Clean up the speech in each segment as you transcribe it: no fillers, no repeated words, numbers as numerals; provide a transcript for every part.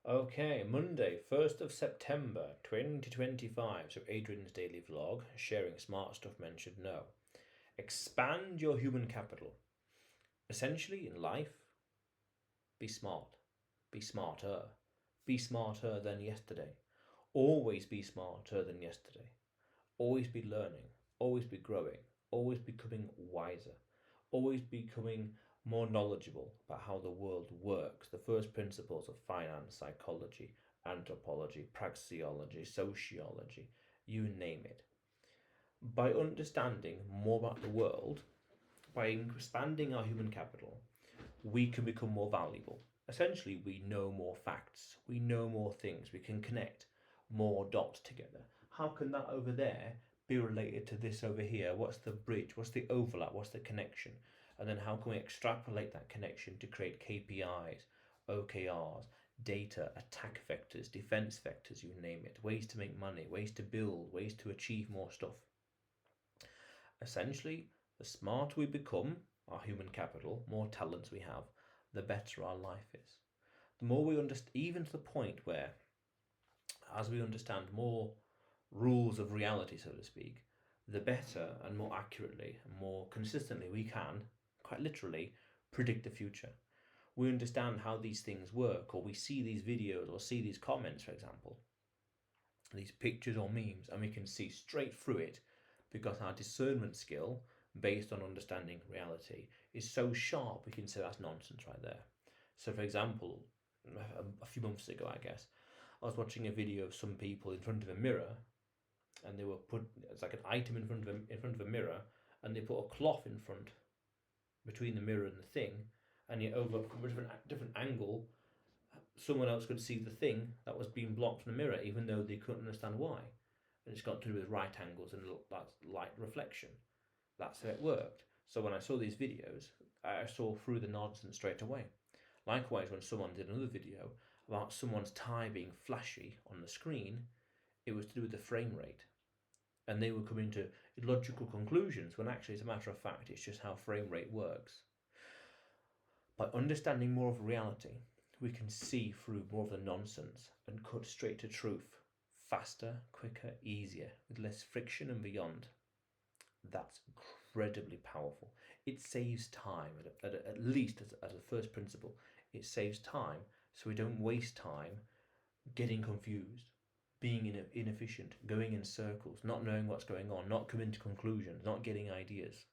Okay, Monday, 1st of September 2025. So, Adrian's daily vlog, sharing smart stuff men should know. Expand your human capital. Essentially, in life, be smart, be smarter than yesterday. Always be smarter than yesterday. Always be learning, always be growing, always becoming wiser, always becoming more knowledgeable about how the world works, the first principles of finance, psychology, anthropology, praxeology, sociology, you name it. By understanding more about the world, by expanding our human capital, we can become more valuable. Essentially, we know more facts, we know more things, we can connect more dots together. How can that over there be related to this over here? What's the bridge? What's the overlap? What's the connection? And then how can we extrapolate that connection to create KPIs, OKRs, data, attack vectors, defense vectors, you name it, ways to make money, ways to build, ways to achieve more stuff. Essentially, the smarter we become, our human capital, more talents we have, the better our life is. The more we understand, even to the point where, as we understand more rules of reality, so to speak, the better and more accurately and more consistently we can, quite literally, predict the future. We understand how these things work, or we see these videos or see these comments, for example, these pictures or memes, and we can see straight through it because our discernment skill, based on understanding reality, is so sharp we can say that's nonsense right there. So, for example, a few months ago, I guess, I was watching a video of some people in front of a mirror, and they were put, it's like an item in front of a mirror, and they put a cloth in front between the mirror and the thing, and yet over from a different angle, someone else could see the thing that was being blocked from the mirror, even though they couldn't understand why. And it's got to do with right angles and that light reflection. That's how it worked. So when I saw these videos, I saw through the nonsense straight away. Likewise, when someone did another video about someone's tie being flashy on the screen, it was to do with the frame rate. And they were coming to illogical conclusions when actually, as a matter of fact, it's just how frame rate works. By understanding more of reality, we can see through more of the nonsense and cut straight to truth, faster, quicker, easier, with less friction and beyond. That's incredibly powerful. It saves time, at least as a first principle. It saves time so we don't waste time getting confused, being inefficient, going in circles, not knowing what's going on, not coming to conclusions, not getting ideas.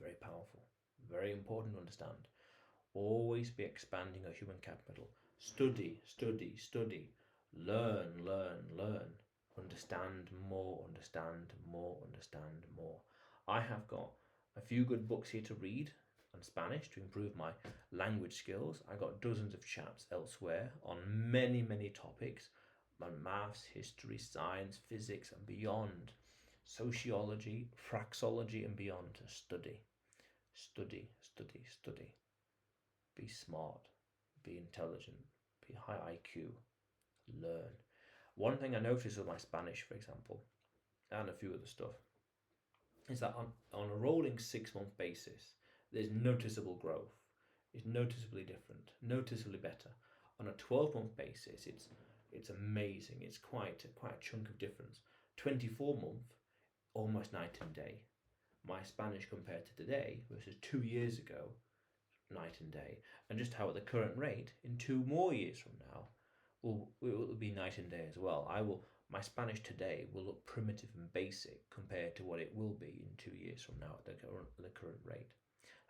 Very powerful, very important to understand. Always be expanding our human capital. Study, study, study. Learn, learn, learn. Understand more, understand more, understand more. I have got a few good books here to read on Spanish to improve my language skills. I got dozens of chats elsewhere on many, many topics on maths, history, science, physics, and beyond. Sociology, praxeology, and beyond to study. Study, study, study. Be smart, be intelligent, be high IQ, learn. One thing I noticed with my Spanish, for example, and a few other stuff, is that on a rolling 6 month basis, there's noticeable growth. It's noticeably different, noticeably better. On a 12-month basis, it's amazing. It's quite a chunk of difference. 24-month, almost night and day. My Spanish compared to today versus 2 years ago, night and day. And just how at the current rate, in 2 more years from now, will be night and day as well. My Spanish today will look primitive and basic compared to what it will be in 2 years from now at the current rate.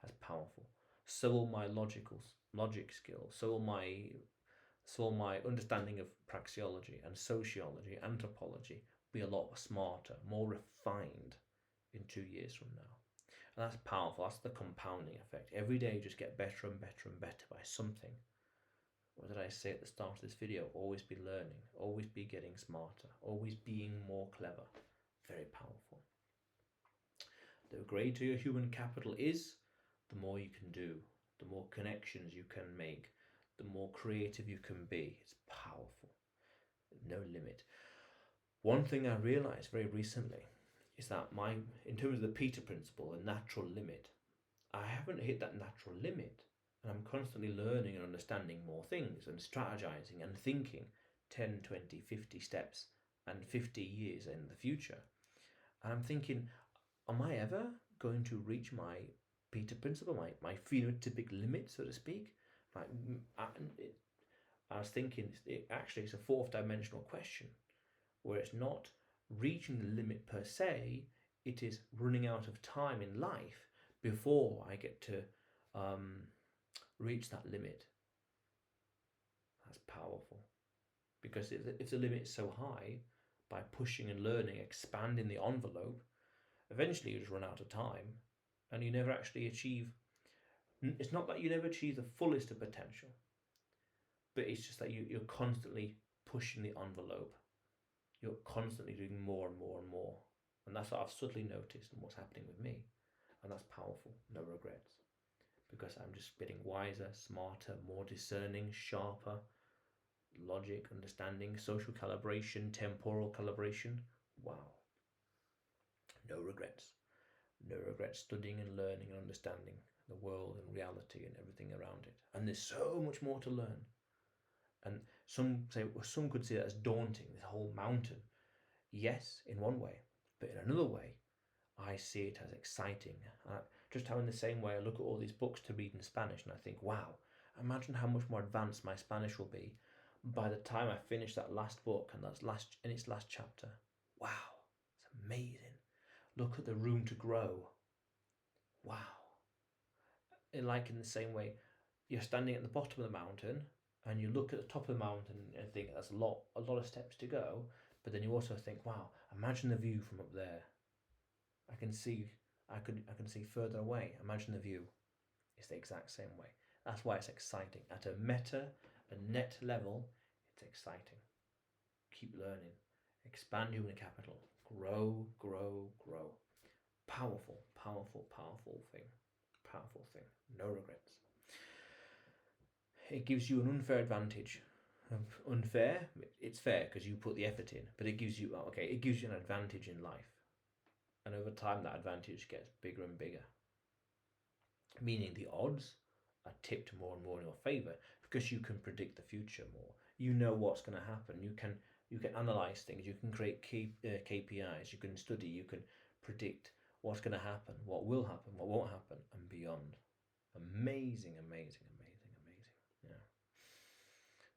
That's powerful. So will my logic skills. So will my understanding of praxeology and sociology, anthropology be a lot smarter, more refined in 2 years from now. And that's powerful. That's the compounding effect. Every day you just get better and better and better by something. What did I say at the start of this video? Always be learning, always be getting smarter, always being more clever. Very powerful. The greater your human capital is, the more you can do, the more connections you can make, the more creative you can be. It's powerful. No limit. One thing I realized very recently is that in terms of the Peter principle, the natural limit, I haven't hit that natural limit And I'm constantly learning and understanding more things and strategizing and thinking 10, 20, 50 steps and 50 years in the future. And I'm thinking, am I ever going to reach my Peter principle, my phenotypic limit, so to speak? Like, I was thinking, actually, it's a fourth dimensional question where it's not reaching the limit per se, it is running out of time in life before I get to reach that limit. That's powerful. Because if the limit is so high, by pushing and learning, expanding the envelope, eventually you just run out of time and you never actually achieve. It's not that you never achieve the fullest of potential, but it's just that you're constantly pushing the envelope. You're constantly doing more and more and more. And that's what I've subtly noticed and what's happening with me. And that's powerful. No regrets. Because I'm just getting wiser, smarter, more discerning, sharper, logic, understanding, social calibration, temporal calibration. Wow. No regrets. No regrets studying and learning and understanding the world and reality and everything around it. And there's so much more to learn. And some could say that as daunting, this whole mountain. Yes, in one way, but in another way, I see it as exciting. Just how in the same way I look at all these books to read in Spanish and I think, wow, imagine how much more advanced my Spanish will be by the time I finish that last book and that's in its last chapter. Wow, it's amazing. Look at the room to grow. Wow. And like in the same way, you're standing at the bottom of the mountain and you look at the top of the mountain and think that's a lot of steps to go, but then you also think, wow, imagine the view from up there. I can see further away. Imagine the view. It's the exact same way. That's why it's exciting. At a meta, a net level, it's exciting. Keep learning. Expand human capital. Grow, grow, grow. Powerful, powerful, powerful thing. Powerful thing. No regrets. It gives you an unfair advantage. Unfair? It's fair because you put the effort in, but it gives you an advantage in life. And over time, that advantage gets bigger and bigger. Meaning the odds are tipped more and more in your favor because you can predict the future more. You know what's going to happen. You can analyze things. You can create KPIs. You can study. You can predict what's going to happen, what will happen, what won't happen, and beyond. Amazing, amazing, amazing, amazing. Yeah.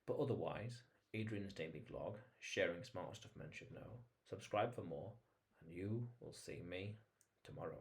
But otherwise, Adrian's daily vlog, sharing smart stuff men should know. Subscribe for more, and you will see me tomorrow.